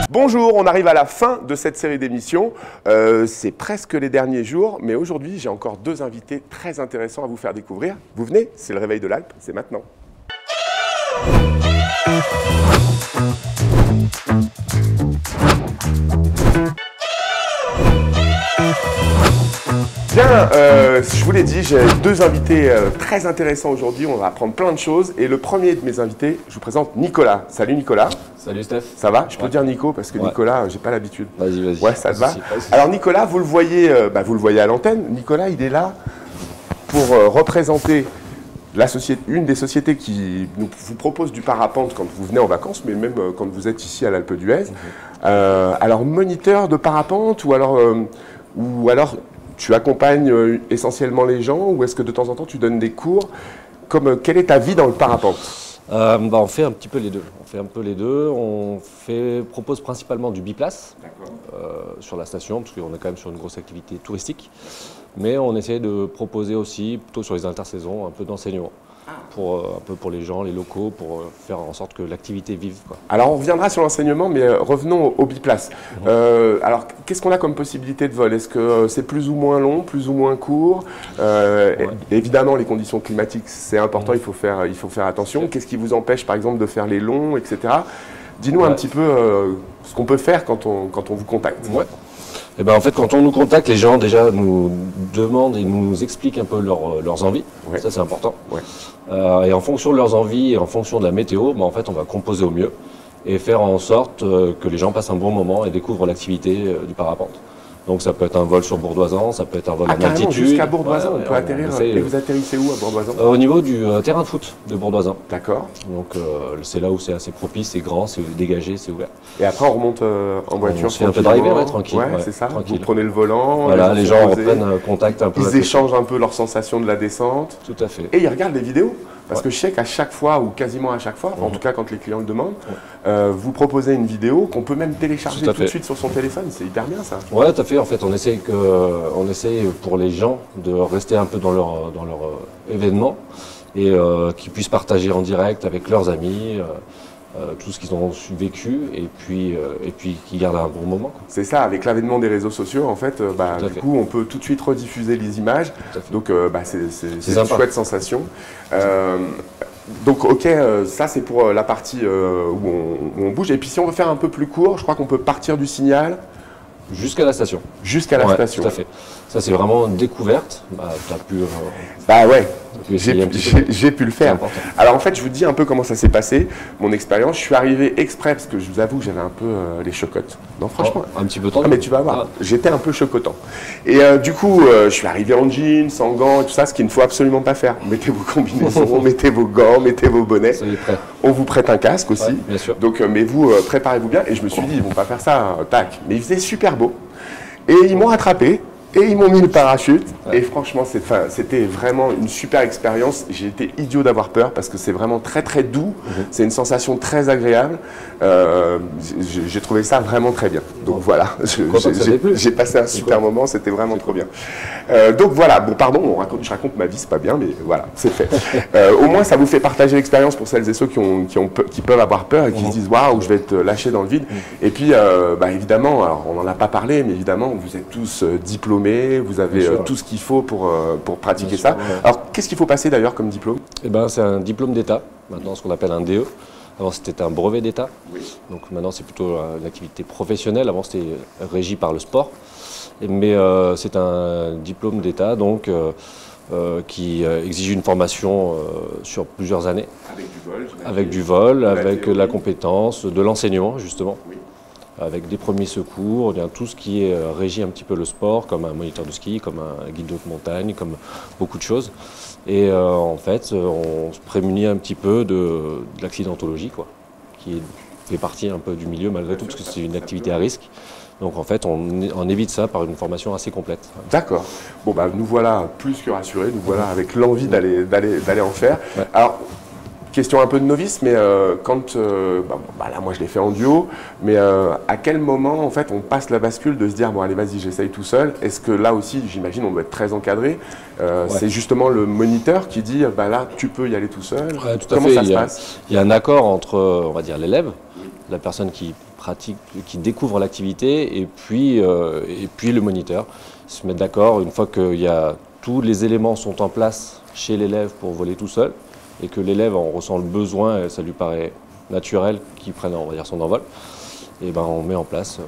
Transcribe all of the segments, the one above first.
Bonjour, on arrive à la fin de cette série d'émissions. C'est presque les derniers jours, mais aujourd'hui, j'ai encore deux invités très intéressants à vous faire découvrir. Vous venez, c'est le Réveil de l'Alpe, c'est maintenant. Bien, je vous l'ai dit, j'ai deux invités très intéressants aujourd'hui. On va apprendre plein de choses. Et le premier de mes invités, je vous présente Nicolas. Salut Nicolas. Salut Steph. Ça va? Je peux dire Nico parce que Nicolas, j'ai pas l'habitude. Vas-y, vas-y. Ouais, ça te va? Alors Nicolas, vous le voyez à l'antenne. Nicolas, il est là pour représenter une des sociétés qui vous propose du parapente quand vous venez en vacances, mais même quand vous êtes ici à l'Alpe d'Huez. Alors moniteur de parapente ou alors tu accompagnes essentiellement les gens ou est-ce que de temps en temps tu donnes des cours? Quelle est ta vie dans le parapente? On fait un petit peu les deux. On fait un peu les deux. Propose principalement du biplace sur la station, parce qu'on est quand même sur une grosse activité touristique. Mais on essaie de proposer aussi, plutôt sur les intersaisons, un peu d'enseignement. Un peu pour les gens, les locaux, pour faire en sorte que l'activité vive, quoi. Alors on reviendra sur l'enseignement, mais revenons au biplace. Alors qu'est-ce qu'on a comme possibilité de vol? Est-ce que c'est plus ou moins long, plus ou moins court? Évidemment, les conditions climatiques, c'est important, il faut faire attention. Qu'est-ce qui vous empêche, par exemple, de faire les longs, etc. Dis-nous un petit peu ce qu'on peut faire quand on vous contacte. Et en fait, quand on nous contacte, les gens déjà nous demandent et nous expliquent un peu leurs envies. Ça, c'est important. Et en fonction de leurs envies et en fonction de la météo, en fait, on va composer au mieux et faire en sorte que les gens passent un bon moment et découvrent l'activité du parapente. Donc ça peut être un vol sur Bourdoisan, ça peut être un vol en altitude. Jusqu'à Bourdoisan, on peut atterrir. Et vous atterrissez où à Bourdoisan? Au niveau du terrain de foot de Bourdoisan. D'accord. Donc c'est là où c'est assez propice, c'est grand, c'est dégagé, c'est ouvert. Et après on remonte en voiture. On fait un peu driver, tranquille. C'est ça. Tranquille. Vous prenez le volant. Voilà, les gens reprennent contact un peu. Ils échangent un peu leurs sensations de la descente. Tout à fait. Et ils regardent les vidéos. Parce que je sais qu'à chaque fois, ou quasiment à chaque fois, en tout cas quand les clients le demandent, vous proposez une vidéo qu'on peut même télécharger tout de suite sur son téléphone. C'est hyper bien ça. Ouais, tout à fait. En fait, on essaie pour les gens de rester un peu dans leur événement et qu'ils puissent partager en direct avec leurs amis tout ce qu'ils ont vécu et puis qu'ils gardent un bon moment. C'est ça, avec l'avènement des réseaux sociaux, en fait, du coup, on peut tout de suite rediffuser les images. Donc, c'est une chouette sensation. Donc, ok, ça c'est pour la partie où on bouge. Et puis, si on veut faire un peu plus court, je crois qu'on peut partir du signal. Jusqu'à la station. Jusqu'à la station. Tout à fait. Ça, c'est vraiment une découverte. Tu as pu. J'ai pu le faire. Alors en fait, je vous dis un peu comment ça s'est passé, mon expérience. Je suis arrivé exprès parce que je vous avoue que j'avais un peu les chocottes. Non, franchement. Un petit peu tendu. Mais tu vas voir, j'étais un peu chocotant. Et du coup, je suis arrivé en jeans, sans gants et tout ça, ce qu'il ne faut absolument pas faire. Mettez vos combinaisons, mettez vos gants, mettez vos bonnets. Soyez prêts. On vous prête un casque aussi. Bien sûr. Donc, mais vous, préparez-vous bien. Et je me suis dit, ils ne vont pas faire ça, tac. Mais il faisait super beau. Et ils m'ont attrapé. Et ils m'ont mis le parachute et franchement c'était vraiment une super expérience. J'ai été idiot d'avoir peur parce que c'est vraiment très très doux, c'est une sensation très agréable. J'ai trouvé ça vraiment très bien. Donc voilà, j'ai passé un super moment, c'était vraiment trop bien. Donc voilà, bon pardon, je raconte ma vie, c'est pas bien, mais voilà, c'est fait. Au moins ça vous fait partager l'expérience pour celles et ceux qui peuvent avoir peur et qui se disent waouh, je vais être lâché dans le vide. Et puis évidemment, alors on n'en a pas parlé, mais évidemment vous êtes tous diplômés. Vous avez tout ce qu'il faut pour pratiquer ça. Alors, qu'est-ce qu'il faut passer d'ailleurs comme diplôme? C'est un diplôme d'État, maintenant ce qu'on appelle un DE. Avant, c'était un brevet d'État. Donc maintenant, c'est plutôt une activité professionnelle. Avant, c'était régi par le sport. Mais c'est un diplôme d'État donc, qui exige une formation sur plusieurs années. Avec du vol, avec la compétence, de l'enseignement, justement. Avec des premiers secours, tout ce qui est régi un petit peu le sport, comme un moniteur de ski, comme un guide de haute montagne, comme beaucoup de choses. Et en fait, on se prémunit un petit peu de l'accidentologie, qui fait partie un peu du milieu malgré tout, parce que c'est une activité à risque. Donc en fait, on évite ça par une formation assez complète. D'accord. Bon, nous voilà plus que rassurés, nous voilà avec l'envie d'aller en faire. Alors, Question un peu de novice, mais quand, là moi je l'ai fait en duo, mais à quel moment en fait on passe la bascule de se dire bon allez vas-y j'essaye tout seul. Est-ce que là aussi j'imagine on doit être très encadré. C'est justement le moniteur qui dit bah là tu peux y aller tout seul. Ouais, tout à Comment fait. ça se passe? Il y a un accord entre on va dire l'élève, la personne qui pratique, qui découvre l'activité, et puis le moniteur. Ils se mettent d'accord une fois que tous les éléments sont en place chez l'élève pour voler tout seul, et que l'élève en ressent le besoin, et ça lui paraît naturel qu'il prenne on va dire, son envol, et ben on met en place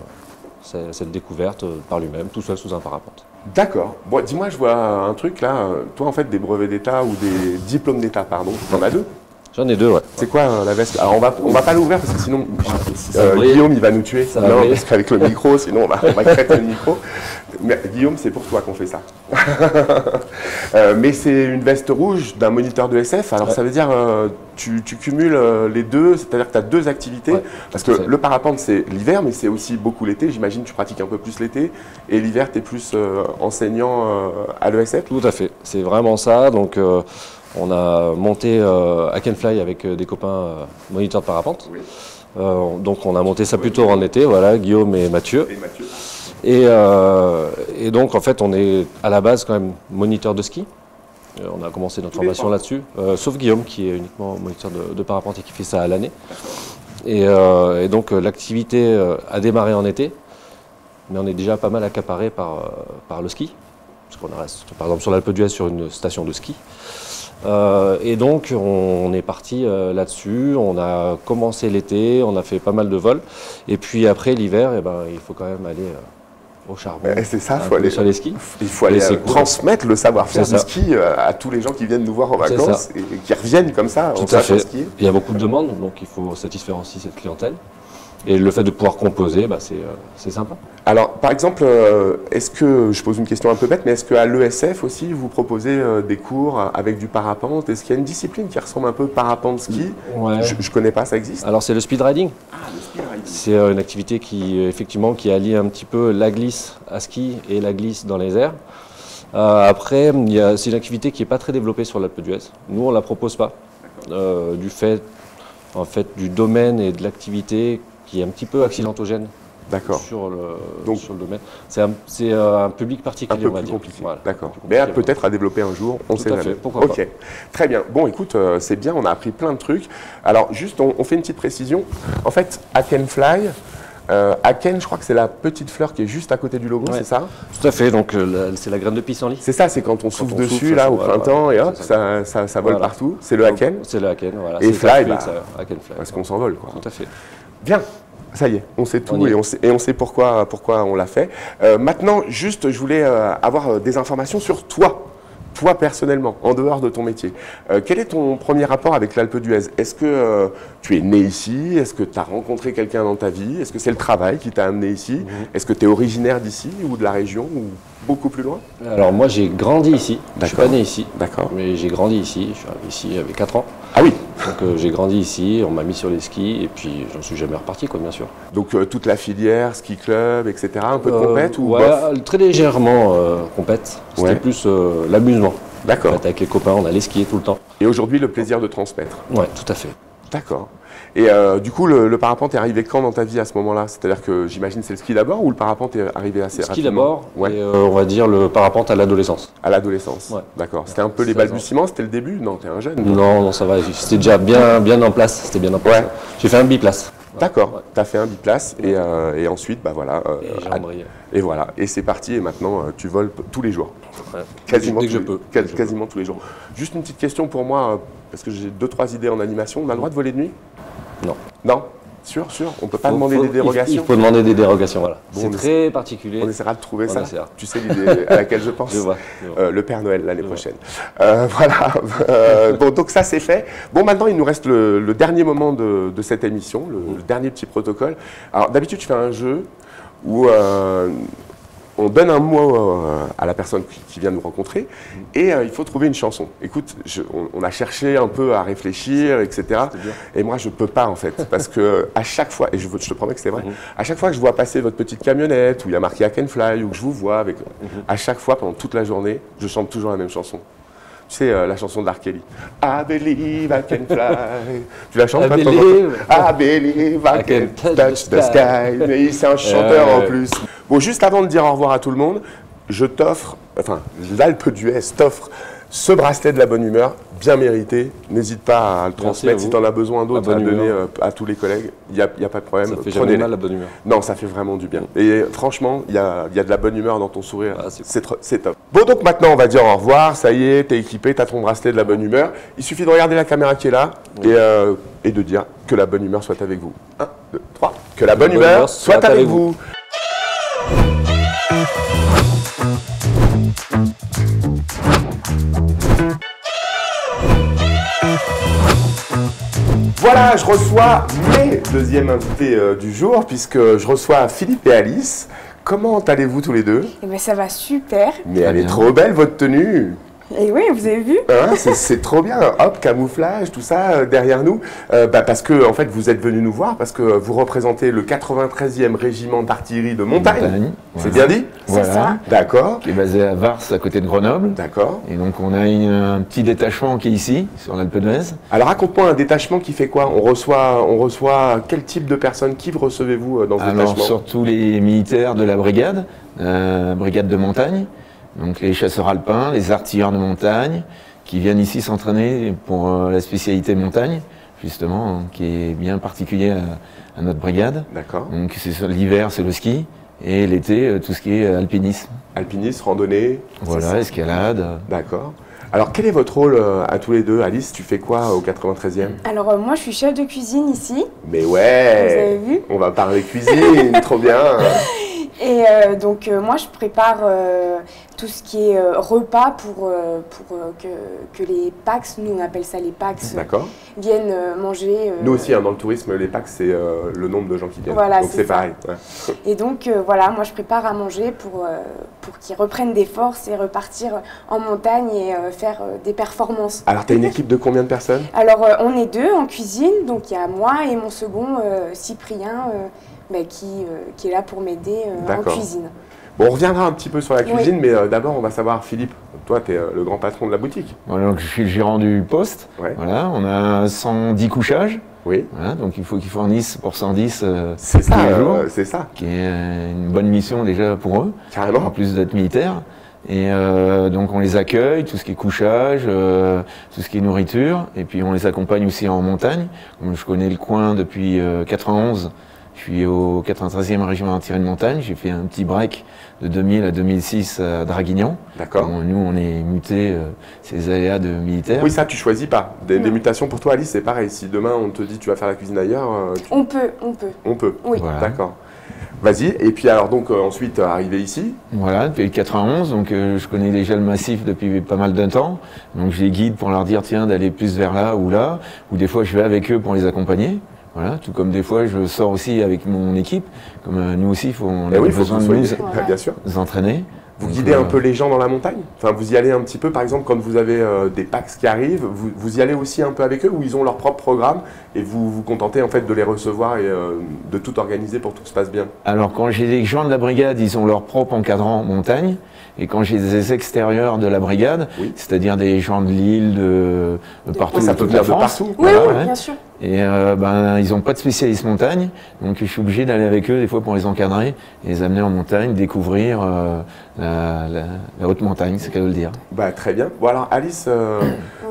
cette découverte par lui-même, tout seul sous un parapente. D'accord. Bon, dis-moi, je vois un truc là. Toi, en fait, des brevets d'État ou des diplômes d'État, pardon. T'en as 2? J'en ai 2, ouais. C'est quoi la veste? Alors, on va pas l'ouvrir parce que sinon, brille. Guillaume, il va nous tuer. Ça va Non, briller. parce qu'avec le micro, sinon, on va crêter le micro. Mais, Guillaume, c'est pour toi qu'on fait ça. Mais c'est une veste rouge d'un moniteur de SF. Alors, ça veut dire tu cumules les deux, c'est-à-dire que tu as 2 activités. Ouais, parce que le parapente, c'est l'hiver, mais c'est aussi beaucoup l'été. J'imagine que tu pratiques un peu plus l'été. Et l'hiver, tu es plus enseignant à l'ESF. Tout à fait. C'est vraiment ça. Donc, on a monté Hack and Fly avec des copains moniteurs de parapente. Oui. Donc, on a monté ça plutôt en été, voilà, Guillaume et Mathieu. Et Mathieu. Et donc, en fait, on est à la base quand même moniteur de ski. On a commencé notre formation là-dessus, sauf Guillaume qui est uniquement moniteur de parapente et qui fait ça à l'année. Et donc, l'activité a démarré en été, mais on est déjà pas mal accaparé par le ski. Parce qu'on reste, par exemple, sur l'Alpe d'Huez sur une station de ski. Et donc, on est parti là-dessus. On a commencé l'été, on a fait pas mal de vols. Et puis après, l'hiver, eh ben, il faut quand même aller au charbon. C'est ça, faut aller sur les skis. Il faut aller transmettre le savoir-faire C'est du ça. ski à tous les gens qui viennent nous voir en C'est vacances et qui reviennent comme ça en Tout à fait. skier. Il y a beaucoup de demandes, donc il faut satisfaire aussi cette clientèle. Et le fait de pouvoir composer, bah, c'est sympa. Alors, par exemple, est-ce que, je pose une question un peu bête, mais est-ce qu'à l'ESF aussi, vous proposez des cours avec du parapente? Est-ce qu'il y a une discipline qui ressemble un peu parapente ski? Ouais. Je ne connais pas, ça existe? Alors c'est le speed riding. Ah, le speed riding. C'est une activité effectivement, qui allie un petit peu la glisse à ski et la glisse dans les airs. Après, c'est une activité qui n'est pas très développée sur l'Alpe d'Huez. Nous, on ne la propose pas. Du fait, en fait, du domaine et de l'activité qui est un petit peu accidentogène. D'accord. Sur le domaine. C'est un public particulier, Un on peu va plus dire. compliqué. Voilà, D'accord. un peu plus Mais compliqué, peut-être à développer un jour, on sait à jamais. fait, pourquoi Ok, très bien. Bon, écoute, c'est bien, on a appris plein de trucs. Alors, juste, on fait une petite précision. En fait, Hack and Fly, Haken, je crois que c'est la petite fleur qui est juste à côté du logo, Ouais. c'est ça? Tout à fait, donc c'est la graine de pissenlit. C'est ça, c'est quand on souffle on dessus souffle, là ça au vole, printemps voilà. et hop, C'est ça. ça vole Voilà. partout. C'est le Haken. C'est le Haken, voilà. Et C'est Fly, ça, bah, Haken Fly. Parce qu'on s'envole, quoi. Tout à fait. Bien, ça y est, on sait tout On y et on sait pourquoi on l'a fait. Maintenant, juste, je voulais avoir des informations sur toi. Toi personnellement, en dehors de ton métier, quel est ton premier rapport avec l'Alpe d'Huez? Est-ce que tu es né ici? Est-ce que tu as rencontré quelqu'un dans ta vie? Est-ce que c'est le travail qui t'a amené ici? Est-ce que tu es originaire d'ici ou de la région ou beaucoup plus loin? Alors moi j'ai grandi ici, je suis pas né ici, D'accord. mais j'ai grandi ici, je suis arrivé ici avec 4 ans. Ah oui. Donc j'ai grandi ici, on m'a mis sur les skis et puis j'en suis jamais reparti quoi bien sûr. Donc toute la filière, ski club, etc. Un peu de compète ou ouais, bof? très légèrement compète, c'était Ouais. plus l'amusement. D'accord. En fait, avec les copains on allait skier tout le temps. Et aujourd'hui, le plaisir de transmettre. Ouais, tout à fait. D'accord. Et du coup, le parapente est arrivé quand dans ta vie à ce moment-là? C'est-à-dire que j'imagine c'est le ski d'abord ou le parapente est arrivé assez Ski rapidement? d'abord, Ouais. et on va dire le parapente à l'adolescence. À l'adolescence. Ouais. D'accord. C'était un peu les 16 ans. balbutiements, c'était le début? Non, t'es un jeune. Non, ça va, c'était déjà bien en place, c'était bien en place. Ouais. J'ai fait un biplace. D'accord. Ouais. T'as fait un biplace et ensuite, bah voilà. Et j'ai embrayé. Et voilà. Et c'est parti. Et maintenant, tu voles tous les jours. Ouais. Quasiment Dès que tous je les- peux. Quasiment tous les jours. Juste une petite question pour moi, parce que j'ai 2-3 idées en animation. On a le droit de voler de nuit? Non. Non? Sûr? On peut pas demander des dérogations? Il faut demander des dérogations, voilà. Bon, C'est on très particulier. On essaiera de trouver On ça. essaiera. Tu sais l'idée à laquelle je pense? Je vois. Le Père Noël l'année Je vois. prochaine. Voilà. Bon, donc ça c'est fait. Bon, maintenant il nous reste le dernier moment de cette émission, le dernier petit protocole. Alors d'habitude je fais un jeu où on donne un mot à la personne qui vient nous rencontrer et il faut trouver une chanson. Écoute, on a cherché un peu à réfléchir, etc. bien. Et moi je peux pas en fait, parce que à chaque fois, et je te promets que c'est vrai, à chaque fois que je vois passer votre petite camionnette où il y a marqué Hack and Fly ou que je vous vois avec, à chaque fois pendant toute la journée, je chante toujours la même chanson. Tu sais, la chanson de R. Kelly. I believe I can fly. Tu la chantes I pas believe. I believe I can touch the sky. Mais c'est un chanteur en plus. Bon, juste avant de dire au revoir à tout le monde, je t'offre, enfin, l'Alpe d'Huez t'offre ce bracelet de la bonne humeur, bien mérité. N'hésite pas à le transmettre si tu en as besoin d'autres, à donner à tous les collègues. Il n'y a pas de problème. Ça fait jamais mal la bonne humeur. Non, ça fait vraiment du bien. Et franchement, il y a de la bonne humeur dans ton sourire. Ah, c'est top. Bon, donc maintenant, on va dire au revoir. Ça y est, t'es équipé, t'as ton bracelet de la bonne humeur. Il suffit de regarder la caméra qui est là et de dire que la bonne humeur soit avec vous. 1, 2, 3. Que la bonne humeur soit avec vous. Voilà, je reçois mes deuxièmes invités du jour, puisque je reçois Philippe et Alice. Comment allez-vous tous les deux? Eh bien, ça va super. Mais elle est trop belle, votre tenue. Et oui, vous avez vu? Hein, c'est trop bien. Hop, camouflage, tout ça derrière nous. Parce que, en fait, vous êtes venus nous voir parce que vous représentez le 93e régiment d'artillerie de montagne. C'est bien dit? C'est ça. D'accord. Qui est basé à Vars, à côté de Grenoble. D'accord. Et donc, on a un petit détachement qui est ici, sur l'Alpe d'Huez. Alors, raconte-moi un détachement qui fait quoi? On reçoit quel type de personnes? Qui recevez-vous dans ce détachement? Alors, surtout les militaires de la brigade de montagne. Donc les chasseurs alpins, les artilleurs de montagne, qui viennent ici s'entraîner pour la spécialité montagne, justement, qui est bien particulier à notre brigade. D'accord. Donc l'hiver, c'est le ski, et l'été, tout ce qui est alpinisme. Alpinisme, randonnée. Voilà, escalade. D'accord. Alors quel est votre rôle à tous les deux? Alice, tu fais quoi au 93e? Alors moi, je suis chef de cuisine ici. Mais ouais. Vous avez vu? On va parler cuisine, trop bien. Et donc moi, je prépare tout ce qui est repas pour que les PAX, nous on appelle ça les PAX, viennent manger. Nous aussi, dans le tourisme, les PAX, c'est le nombre de gens qui viennent. Voilà, donc c'est pareil. Ouais. Et donc voilà, moi je prépare à manger pour qu'ils reprennent des forces et repartir en montagne et faire des performances. Alors tu as une équipe de combien de personnes? Alors on est deux en cuisine, donc il y a moi et mon second Cyprien qui est là pour m'aider en cuisine. Bon, on reviendra un petit peu sur la cuisine, mais d'abord on va savoir, Philippe, toi tu es le grand patron de la boutique. Voilà, donc je suis le gérant du poste. Ouais. Voilà, on a 110 couchages. Oui. Voilà, donc il faut qu'ils fournissent pour 110 c'est ça, c'est ça. Qui est une bonne mission déjà pour eux. Carrément. En plus d'être militaires. Et donc on les accueille, tout ce qui est couchage, tout ce qui est nourriture. Et puis on les accompagne aussi en montagne. Comme je connais le coin depuis 91. Je suis au 93e régiment d'artillerie de montagne. J'ai fait un petit break de 2000 à 2006 à Draguignan. D'accord. Nous, on est mutés, ces aléas de militaires. Oui, ça, tu choisis pas. Des mutations pour toi, Alice, c'est pareil. Si demain, on te dit tu vas faire la cuisine ailleurs... On peut. On peut. Oui. Voilà. D'accord. Vas-y. Et puis alors, donc, ensuite, arrivé ici. Voilà, depuis le 91. Donc, je connais déjà le massif depuis pas mal de temps. Donc, je les guide pour leur dire, tiens, d'aller plus vers là. Ou des fois, je vais avec eux pour les accompagner. Voilà, tout comme des fois je sors aussi avec mon équipe, comme nous aussi on a besoin de nous entraîner. Vous guidez un peu les gens dans la montagne? Enfin, vous y allez un petit peu, par exemple, quand vous avez des PAX qui arrivent, vous y allez aussi un peu avec eux, ou ils ont leur propre programme et vous vous contentez en fait de les recevoir et de tout organiser pour que tout se passe bien? Alors quand j'ai des gens de la brigade, ils ont leur propre encadrant montagne. Et quand j'ai des extérieurs de la brigade, c'est-à-dire des gens de Lille, de partout, ça peut venir de partout. Oui, bien sûr. Et ils n'ont pas de spécialiste montagne, donc je suis obligé d'aller avec eux des fois pour les encadrer et les amener en montagne, découvrir la haute montagne, c'est qu'à le dire. Bah, très bien. Bon alors Alice,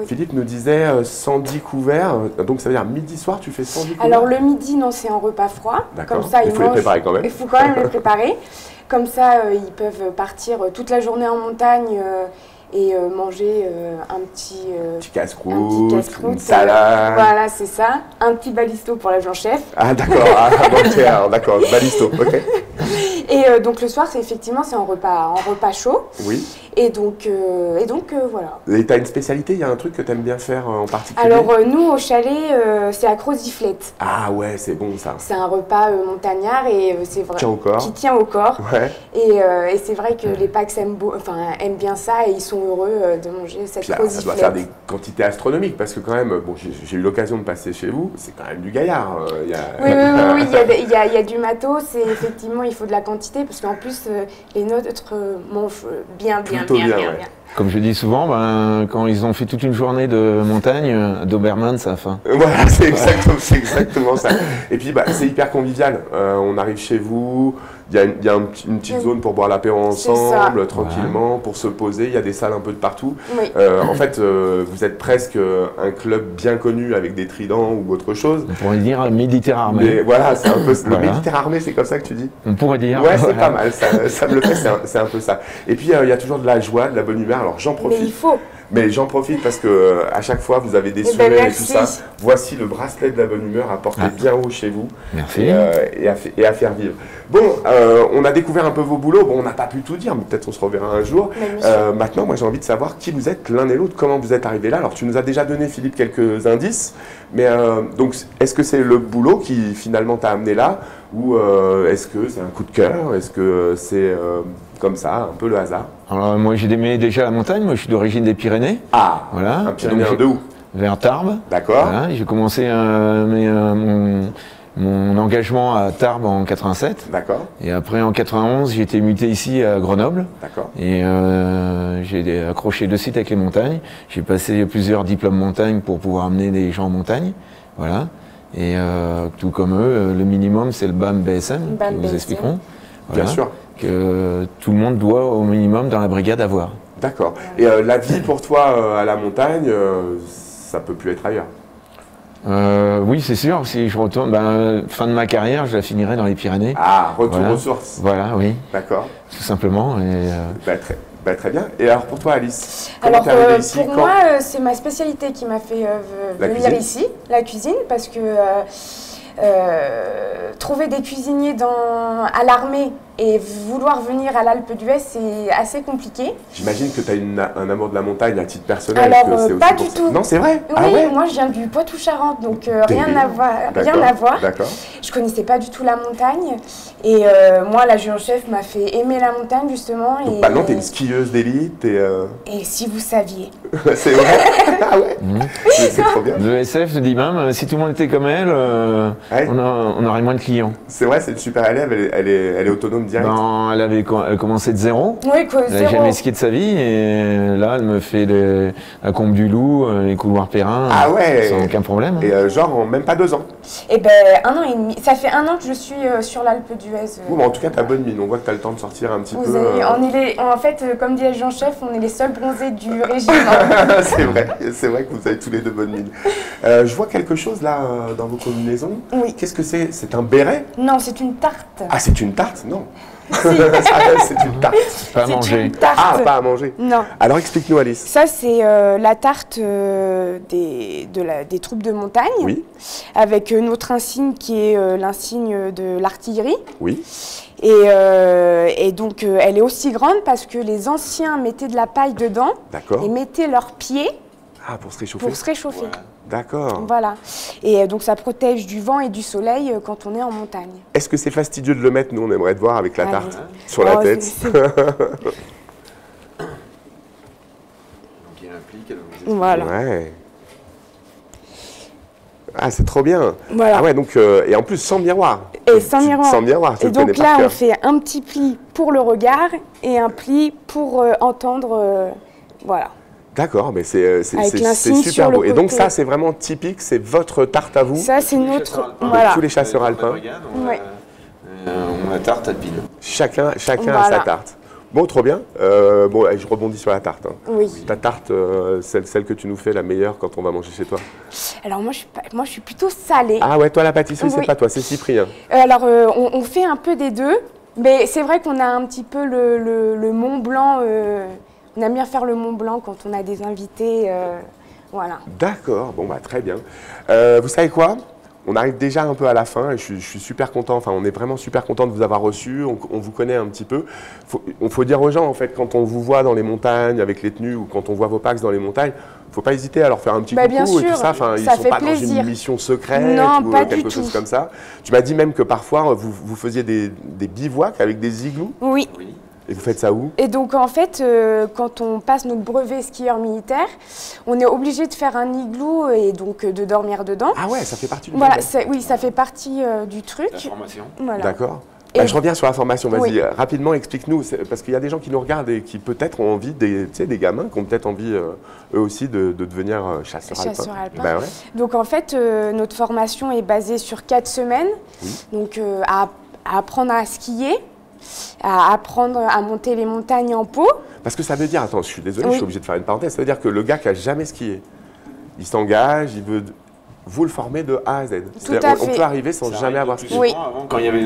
Philippe nous disait 110 couverts, donc ça veut dire midi soir tu fais 110 couverts? Alors le midi, non, c'est en repas froid. D'accord, il faut les préparer quand même. Il faut quand même les préparer. Comme ça, ils peuvent partir toute la journée en montagne et manger un petit casse-croûte, une salade. Voilà, c'est ça. Un petit balisto pour l'adjudant-chef. Ah d'accord, d'accord, balisto, ok. Et donc le soir, c'est en repas chaud. Oui. Et donc voilà. Et tu as une spécialité, il y a un truc que tu aimes bien faire en particulier? Alors nous, au chalet, c'est la croziflette. Ah ouais, c'est bon ça. C'est un repas montagnard et c'est vrai qui tient au corps. Ouais. Et c'est vrai que les PAX aiment bien ça et ils sont heureux de manger cette croziflette. Ça doit faire des quantités astronomiques parce que quand même, bon, j'ai eu l'occasion de passer chez vous, c'est quand même du gaillard. Oui, il y a du matos et effectivement il faut de la quantité parce qu'en plus les nôtres mangent bien. Comme je dis souvent, quand ils ont fait toute une journée de montagne, Doberman, ça a faim. Voilà, c'est exactement ça. Et puis, c'est hyper convivial. On arrive chez vous, il y a une petite zone pour boire l'apéro ensemble, tranquillement, pour se poser. Il y a des salles un peu de partout. Oui. En fait, vous êtes presque un club bien connu avec des tridents ou autre chose. On pourrait dire Méditerranée. Mais voilà, c'est un peu le Méditerranée, c'est comme ça que tu dis? On pourrait dire. Ouais, c'est pas mal, ça me le fait, c'est un peu ça. Et puis, il y a toujours de la joie, de la bonne humeur. Alors, j'en profite. Mais il faut. Mais j'en profite parce que à chaque fois, vous avez des sourires et tout ça. Voici le bracelet de la bonne humeur à porter bien haut chez vous. Merci. Et à faire vivre. Bon, on a découvert un peu vos boulots. Bon, on n'a pas pu tout dire, mais peut-être on se reverra un jour. Maintenant, moi, j'ai envie de savoir qui vous êtes l'un et l'autre, comment vous êtes arrivés là. Alors, tu nous as déjà donné, Philippe, quelques indices. Mais donc, est-ce que c'est le boulot qui finalement t'a amené là, ou est-ce que c'est un coup de cœur? Est-ce que c'est comme ça, un peu le hasard? Alors, moi, j'ai aimé déjà la montagne. Moi, je suis d'origine des Pyrénées. Ah, voilà. Un Pyrénéen de où? Vers Tarbes. D'accord. Voilà. J'ai commencé mon engagement à Tarbes en 87. D'accord. Et après, en 91, j'ai été muté ici à Grenoble. D'accord. Et j'ai accroché de suite avec les montagnes. J'ai passé plusieurs diplômes montagne pour pouvoir amener des gens en montagne. Voilà. Et tout comme eux, le minimum, c'est le BAM BSM, qui vous expliqueront. Voilà. Bien sûr. Que tout le monde doit au minimum dans la brigade avoir. D'accord. Et la vie pour toi à la montagne, ça peut plus être ailleurs? Oui, c'est sûr. Si je retourne, fin de ma carrière, je la finirai dans les Pyrénées. Ah, retour aux sources. Voilà, oui. D'accord. Tout simplement. Et, très bien. Et alors pour toi, Alice, alors pour moi, c'est ma spécialité qui m'a fait venir ici, la cuisine, parce que trouver des cuisiniers à l'armée et vouloir venir à l'Alpe d'Huez, c'est assez compliqué. J'imagine que tu as un amour de la montagne à titre personnel. Alors, pas du tout. Non, c'est vrai? Oui, ah ouais, moi je viens du Poitou-Charentes, donc rien à voir. D'accord. Je connaissais pas du tout la montagne. Et moi, l'adjudant-chef m'a fait aimer la montagne, justement. Donc maintenant, tu es une skieuse d'élite. Et si vous saviez. C'est vrai? Ah ouais. C'est trop bien. Le SF dit même, si tout le monde était comme elle, on aurait moins de clients. C'est vrai, c'est une super élève, elle est autonome direct. Elle commençait de zéro. Oui, elle n'a jamais skié de sa vie et là, elle me fait la Combe du Loup, les couloirs Perrin. Ah ouais. Sans aucun problème. Et genre en même pas 2 ans. Eh ben, 1 an et demi. Ça fait 1 an que je suis sur l'Alpe d'Huez. Oui, mais en tout cas, t'as bonne mine. On voit que t'as le temps de sortir un petit peu. En fait, comme dit Jean-Chef, on est les seuls bronzés du régime. C'est vrai que vous avez tous les deux bonne mine. Je vois quelque chose là dans vos combinaisons. Oui. Qu'est-ce que c'est? C'est un béret? Non, c'est une tarte. Ah, c'est une tarte? Non. Si. C'est une tarte. Pas à manger. Ah, pas à manger. Non. Alors explique-nous, Alice. Ça, c'est la tarte des troupes de montagne. Oui. Avec notre insigne qui est l'insigne de l'artillerie. Oui. Et donc, elle est aussi grande parce que les anciens mettaient de la paille dedans. D'accord. Et mettaient leurs pieds. Ah, pour se réchauffer. Pour se réchauffer. Ouais. D'accord. Voilà. Et donc, ça protège du vent et du soleil quand on est en montagne. Est-ce que c'est fastidieux de le mettre? Nous, on aimerait te voir avec la tarte sur la tête. Donc, il y a un pli qu'elle vous explique. Voilà. Ouais. Ah, c'est trop bien. Voilà. Ah ouais, donc, et en plus, sans miroir. Et sans miroir. Sans miroir, tu et le connais donc par là, cœur. on fait un petit pli pour le regard et un pli pour entendre. Voilà. D'accord, mais c'est l'insigne super sur le beau. Et donc côté. ça, c'est vraiment typique, c'est votre tarte à vous. Ça, c'est notre. De Voilà. tous les chasseurs alpins. On a tarte à pile. Chacun a Voilà. sa tarte. Bon, trop bien. Bon, je rebondis sur la tarte. Hein. Oui. Ta tarte, celle que tu nous fais, la meilleure quand on va manger chez toi. Alors moi, je suis plutôt salée. Ah ouais, toi, la pâtisserie, c'est Oui. pas toi, c'est Cyprien. Alors, on fait un peu des deux. Mais c'est vrai qu'on a un petit peu le Mont Blanc. On aime bien faire le Mont Blanc quand on a des invités. Voilà. D'accord, bon, bah très bien. Vous savez quoi? On arrive déjà un peu à la fin et je suis super content, enfin on est vraiment super content de vous avoir reçu, on vous connaît un petit peu. Il faut dire aux gens en fait, quand on vous voit dans les montagnes avec les tenues ou quand on voit vos packs dans les montagnes, il ne faut pas hésiter à leur faire un petit coucou bien et sûr, tout ça. Enfin, ils ça ne sont fait pas dans plaisir. une mission secrète Non, ou pas quelque du chose tout. comme ça. Tu m'as dit même que parfois vous faisiez des bivouacs avec des igloos. Oui. Et vous faites ça où? Et donc en fait, quand on passe notre brevet skieur militaire, on est obligé de faire un igloo et donc de dormir dedans. Ah ouais, ça fait partie du Voilà, jardin. oui, ça fait partie du truc. La formation. Voilà. D'accord. Je reviens sur la formation, vas-y, rapidement explique-nous, parce qu'il y a des gens qui nous regardent et qui peut-être ont envie, des gamins qui ont peut-être envie eux aussi de devenir chasseurs alpins. Ben ouais. Donc en fait, notre formation est basée sur 4 semaines, donc à apprendre à skier, à apprendre à monter les montagnes en pot. Parce que ça veut dire, attends, je suis désolé, je suis obligé de faire une parenthèse, ça veut dire que le gars qui n'a jamais skié, il s'engage, il veut... Vous le formez de A à Z. On peut arriver sans jamais avoir skié. Avant, quand il y avait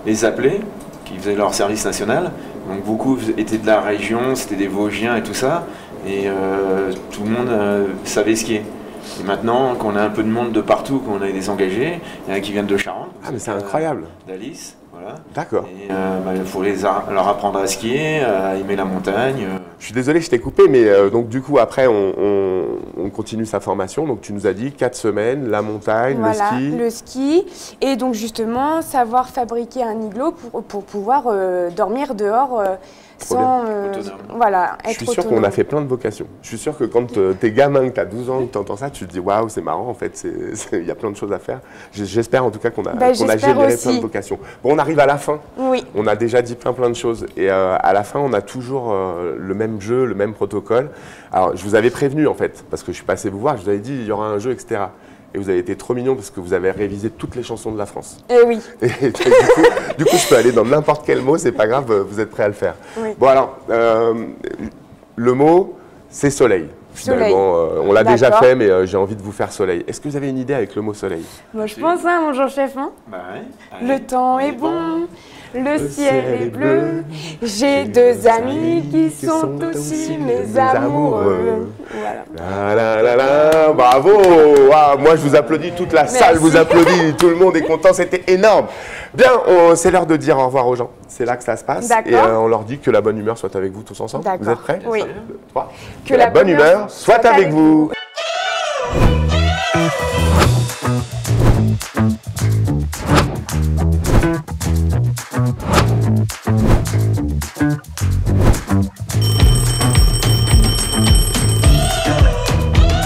les appelés qui faisaient leur service national, donc beaucoup étaient de la région, c'était des Vosgiens et tout ça, et tout le monde savait skier. Et maintenant qu'on a un peu de monde de partout, qu'on a des engagés, il y en a qui viennent de Charente. Ah mais c'est incroyable. D'Alice, voilà. D'accord. Et il faut leur apprendre à skier, à aimer la montagne. Je suis désolé, je t'ai coupé, mais donc du coup après on continue sa formation. Donc tu nous as dit 4 semaines, la montagne, le ski. Et donc justement savoir fabriquer un igloo pour pouvoir dormir dehors. Sans être Je suis sûr qu'on a fait plein de vocations. Je suis sûr que quand t'es gamin, que t'as 12 ans, que t'entends ça, tu te dis waouh, c'est marrant en fait, il y a plein de choses à faire. J'espère en tout cas qu'on a généré plein de vocations. Bon, on arrive à la fin. Oui. On a déjà dit plein de choses. Et à la fin, on a toujours le même jeu, le même protocole. Alors, je vous avais prévenu en fait, parce que je suis passé vous voir, je vous avais dit il y aura un jeu, etc. Et vous avez été trop mignon parce que vous avez révisé toutes les chansons de la France. Eh oui. Et du coup, je peux aller dans n'importe quel mot, c'est pas grave, vous êtes prêts à le faire. Oui. Bon alors, le mot, c'est soleil. Finalement, on l'a déjà fait, mais j'ai envie de vous faire soleil. Est-ce que vous avez une idée avec le mot soleil? Moi, je pense, mon Jean-Chef. Hein. Bah ouais. Allez, le temps est bon. Le ciel est bleu, j'ai 2 amis qui sont aussi mes amoureux. Voilà. Bravo. Moi, je vous applaudis, toute la salle vous applaudit, tout le monde est content, c'était énorme. Bien, c'est l'heure de dire au revoir aux gens. C'est là que ça se passe. Et on leur dit que la bonne humeur soit avec vous tous ensemble. Vous êtes prêts? Oui. 3. Que la bonne humeur soit avec vous.